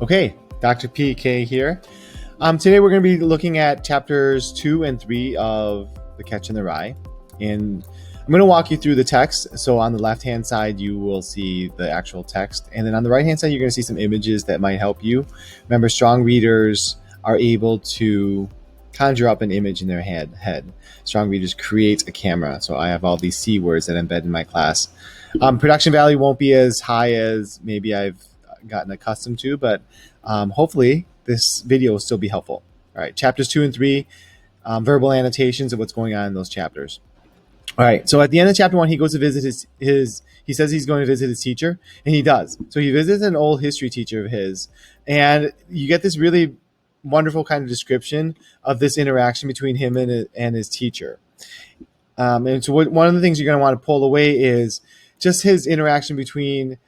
Okay, Dr. PK here. Today we're going to be looking at chapters 2 and 3 of The Catch in the Rye. And I'm going to walk you through the text. So on the left-hand side, you will see the actual text. And then on the right-hand side, you're going to see some images that might help you. Remember, strong readers are able to conjure up an image in their head. Strong readers create a camera. So I have all these C words that embed in my class. Production value won't be as high as maybe I've gotten accustomed to, but hopefully this video will still be helpful. All right, chapters 2 and 3, verbal annotations of what's going on in those chapters. All right, so at the end of chapter 1, he goes to visit he says he's going to visit his teacher, and he does. So he visits an old history teacher of his, and you get this really wonderful kind of description of this interaction between him and his teacher. And so one of the things you're going to want to pull away is just his interaction between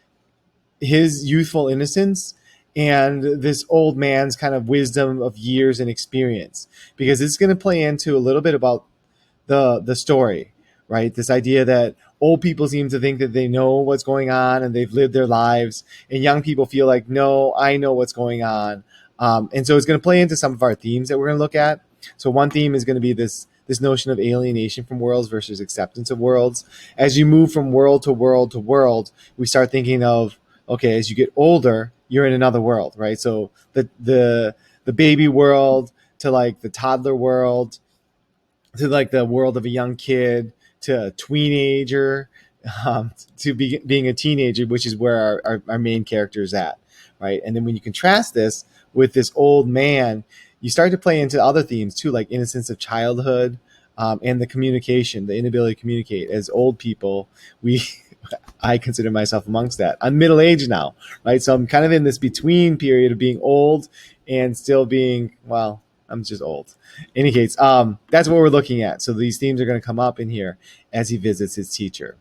his youthful innocence and this old man's kind of wisdom of years and experience, because it's going to play into a little bit about the story, right? This idea that old people seem to think that they know what's going on and they've lived their lives, and young people feel like, no, I know what's going on. And so it's going to play into some of our themes that we're going to look at. So one theme is going to be this notion of alienation from worlds versus acceptance of worlds. As you move from world to world to world, we start thinking of, okay, as you get older, you're in another world, right? So the baby world to like the toddler world to like the world of a young kid to a teenager to being a teenager, which is where our main character is at, right? And then when you contrast this with this old man, you start to play into other themes too, like innocence of childhood and the communication, the inability to communicate. As old people, I consider myself amongst that. I'm middle-aged now, right? So I'm kind of in this between period of being old and still being, well, I'm just old. In any case, that's what we're looking at. So these themes are going to come up in here as he visits his teacher.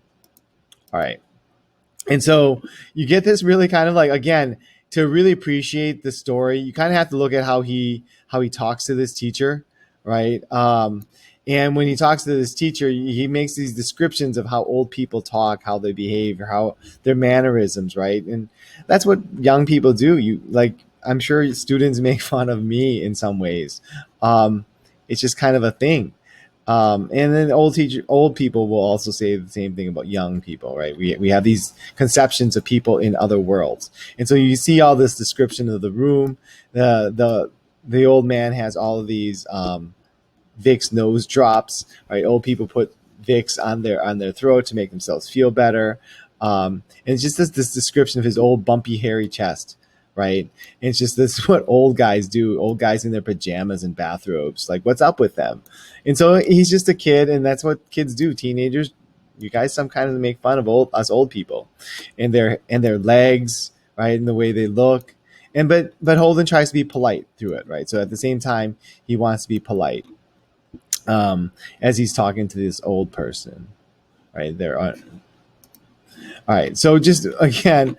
All right. And so you get this really kind of like, again, to really appreciate the story, you kind of have to look at how he talks to this teacher, right? And when he talks to this teacher, he makes these descriptions of how old people talk, how they behave, or how their mannerisms, right? And that's what young people do. I'm sure students make fun of me in some ways. It's just kind of a thing. And then old people will also say the same thing about young people, right? We have these conceptions of people in other worlds. And so you see all this description of the room. The old man has all of these Vicks nose drops, right? Old people put Vicks on their throat to make themselves feel better. And it's just this description of his old bumpy hairy chest, right? And it's just this is what old guys do. Old guys in their pajamas and bathrobes. Like, what's up with them? And so he's just a kid, and that's what kids do. Teenagers, you guys some kind of make fun of us old people and their legs, right? And the way they look. And but Holden tries to be polite through it, right? So at the same time, he wants to be polite. As he's talking to this old person, right there. All right. So just again,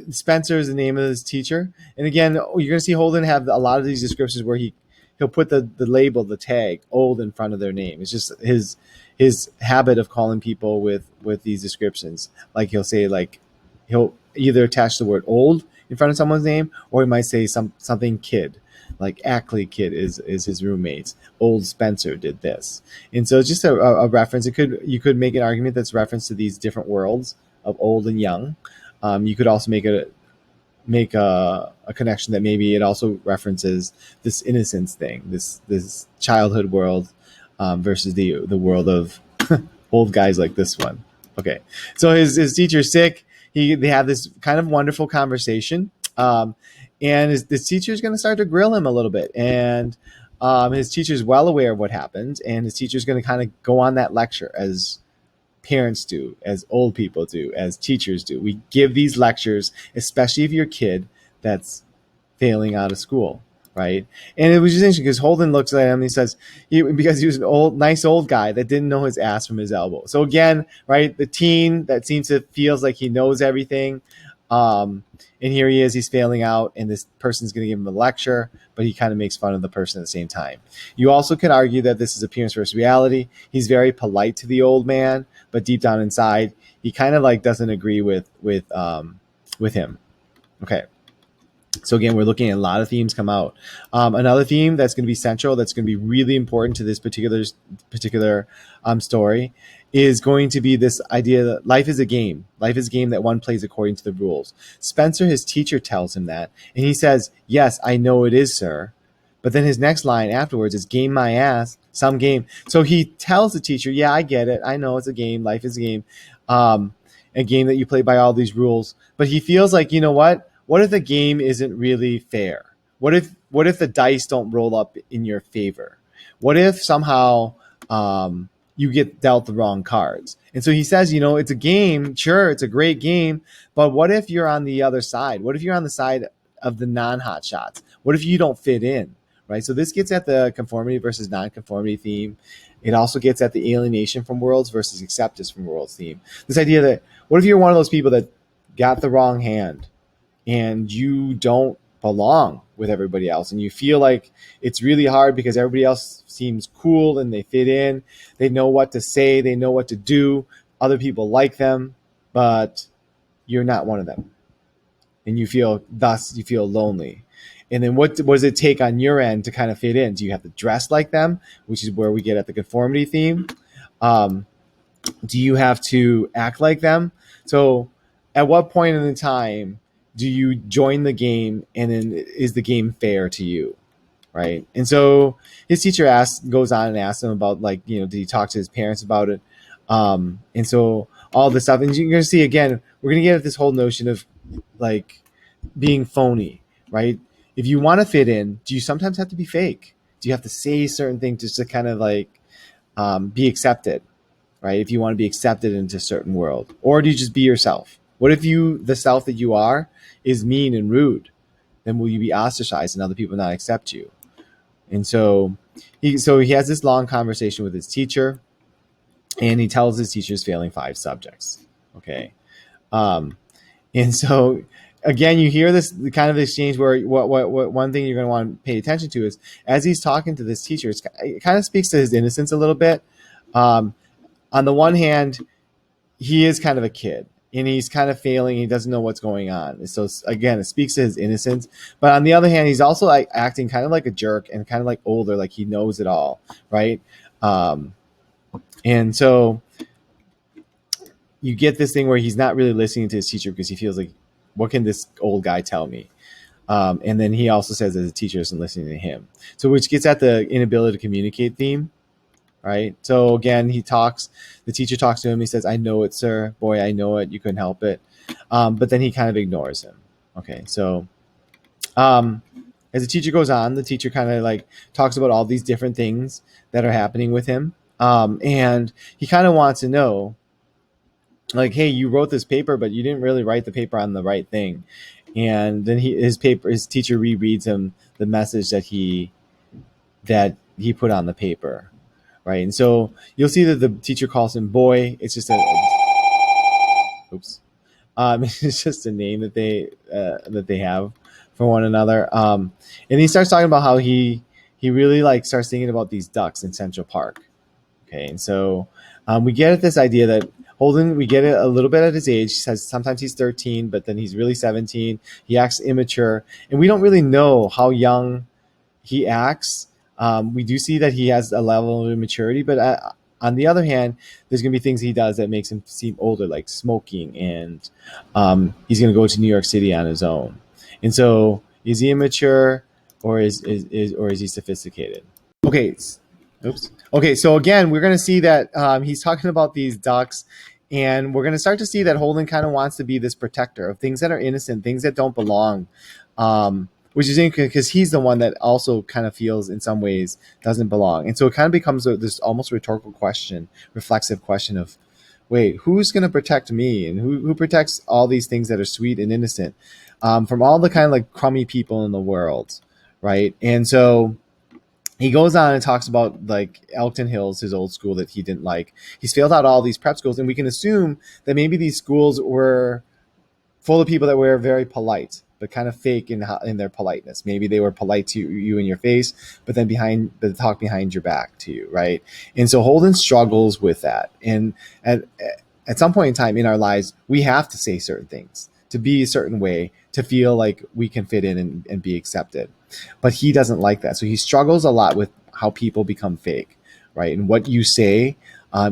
Spencer is the name of his teacher. And again, you're going to see Holden have a lot of these descriptions where he'll put the label, the tag, old in front of their name. It's just his habit of calling people with these descriptions. Like he'll say, like, he'll either attach the word old in front of someone's name, or he might say something kid. Like Ackley kid is his roommate. Old Spencer did this, and so it's just a reference. You could make an argument that's reference to these different worlds of old and young. You could also make a connection that maybe it also references this innocence thing, this childhood world versus the world of old guys like this one. Okay, so his teacher's sick. They have this kind of wonderful conversation. And this teacher is going to start to grill him a little bit. And his teacher is well aware of what happened. And his teacher is going to kind of go on that lecture as parents do, as old people do, as teachers do. We give these lectures, especially if you're a kid that's failing out of school, right? And it was just interesting because Holden looks at him and he says, because he was an nice old guy that didn't know his ass from his elbow. So again, right, the teen that feels like he knows everything. And here he is, he's failing out, and this person's going to give him a lecture, but he kind of makes fun of the person at the same time. You also could argue that this is appearance versus reality. He's very polite to the old man, but deep down inside, he kind of like doesn't agree with him. Okay. So again, we're looking at a lot of themes come out. Another theme that's going to be central, that's going to be really important to this particular story, is going to be this idea that life is a game. Life is a game that one plays according to the rules. Spencer, his teacher, tells him that, and he says, "Yes, I know it is, sir." But then his next line afterwards is "game my ass, some game." So he tells the teacher, "Yeah, I get it. I know it's a game. Life is a game, a game that you play by all these rules." But he feels like, you know what? What if the game isn't really fair? What if the dice don't roll up in your favor? What if somehow you get dealt the wrong cards? And so he says, it's a game. Sure, it's a great game, but what if you're on the other side? What if you're on the side of the non-hot shots? What if you don't fit in? Right. So this gets at the conformity versus non-conformity theme. It also gets at the alienation from worlds versus acceptance from worlds theme. This idea that what if you're one of those people that got the wrong hand and you don't belong with everybody else, and you feel like it's really hard because everybody else seems cool and they fit in, they know what to say, they know what to do, other people like them, but you're not one of them, and you feel lonely. And then what does it take on your end to kind of fit in? Do you have to dress like them, which is where we get at the conformity theme? Do you have to act like them? So at what point in the time do you join the game, and then is the game fair to you? Right. And so his teacher goes on and asks him about, did he talk to his parents about it? And so all this stuff. And you're going to see, again, we're going to get at this whole notion of being phony, right? If you want to fit in, do you sometimes have to be fake? Do you have to say certain things just to kind of be accepted, right? If you want to be accepted into a certain world, or do you just be yourself? What if the self that you are is mean and rude? Then will you be ostracized and other people not accept you? And so he has this long conversation with his teacher, and he tells his teacher he's failing 5 subjects. Okay. And so again, you hear this kind of exchange where what one thing you're going to want to pay attention to is, as he's talking to this teacher, it kind of speaks to his innocence a little bit. On the one hand, he is kind of a kid, and he's kind of failing. He doesn't know what's going on. So again, it speaks to his innocence. But on the other hand, he's also acting kind of like a jerk and kind of like older, like he knows it all, right? And so you get this thing where he's not really listening to his teacher because he feels like, what can this old guy tell me? And then he also says that the teacher isn't listening to him. So which gets at the inability to communicate theme. Right. So again, the teacher talks to him. He says, "I know it, sir. Boy, I know it. You couldn't help it." But then he kind of ignores him. Okay. So as the teacher goes on, the teacher kind of talks about all these different things that are happening with him. And he kind of wants to know, hey, you wrote this paper, but you didn't really write the paper on the right thing. And then his teacher rereads him the message that he put on the paper. Right. And so you'll see that the teacher calls him boy. It's just it's just a name that they have for one another. And he starts talking about how he really starts thinking about these ducks in Central Park. Okay. And so we get at this idea that Holden, we get it a little bit at his age. He says sometimes he's 13, but then he's really 17. He acts immature, and we don't really know how young he acts. We do see that he has a level of immaturity, but on the other hand, there's going to be things he does that makes him seem older, like smoking, and he's going to go to New York City on his own. And so, is he immature, or is he sophisticated? Okay. Oops. Okay. So again, we're going to see that he's talking about these ducks, and we're going to start to see that Holden kind of wants to be this protector of things that are innocent, things that don't belong. Which is interesting because he's the one that also kind of feels in some ways doesn't belong. And so it kind of becomes this almost rhetorical question, reflexive question of, wait, who's going to protect me? And who protects all these things that are sweet and innocent from all the kind of crummy people in the world, right? And so he goes on and talks about Elkton Hills, his old school that he didn't like. He's failed out all these prep schools, and we can assume that maybe these schools were full of people that were very polite, but kind of fake in their politeness. Maybe they were polite to you in your face, but then talk behind your back to you, right? And so Holden struggles with that. And at some point in time in our lives, we have to say certain things, to be a certain way, to feel like we can fit in and be accepted. But he doesn't like that. So he struggles a lot with how people become fake, right? And what you say,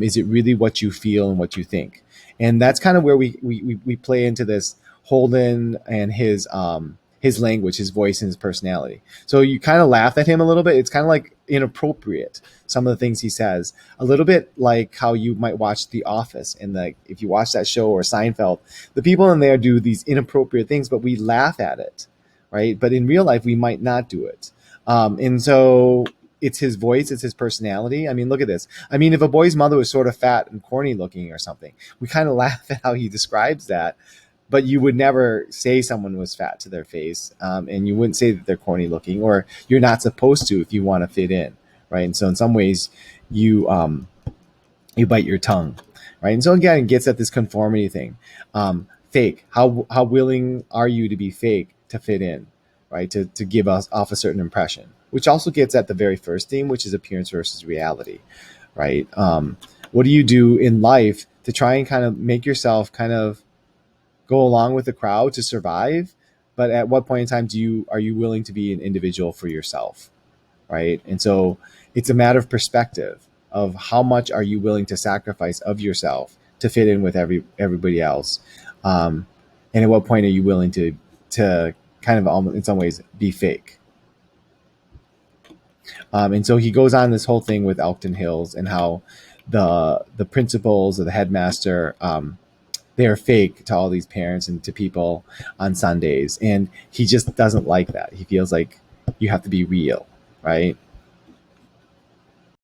is it really what you feel and what you think? And that's kind of where we play into this Holden and his language, his voice, and his personality. So you kind of laugh at him a little bit. It's kind of like inappropriate, some of the things he says, a little bit like how you might watch The Office, and like if you watch that show, or Seinfeld, the people in there do these inappropriate things, but we laugh at it, right? But in real life, we might not do it. And so it's his voice, it's his personality. I mean, look at this. I mean, if a boy's mother was sort of fat and corny looking or something, we kind of laugh at how he describes that, but you would never say someone was fat to their face, and you wouldn't say that they're corny looking, or you're not supposed to if you want to fit in, right? And so in some ways, you you bite your tongue, right? And so again, it gets at this conformity thing. Fake. How willing are you to be fake to fit in, right? To give us off a certain impression, which also gets at the very first theme, which is appearance versus reality, right? What do you do in life to try and kind of make yourself kind of go along with the crowd to survive? But at what point in time are you willing to be an individual for yourself, right? And so it's a matter of perspective of how much are you willing to sacrifice of yourself to fit in with everybody else, and at what point are you willing to kind of almost in some ways be fake. And so he goes on this whole thing with Elkton Hills and how the principals or the headmaster, they're fake to all these parents and to people on Sundays. And he just doesn't like that. He feels like you have to be real, right?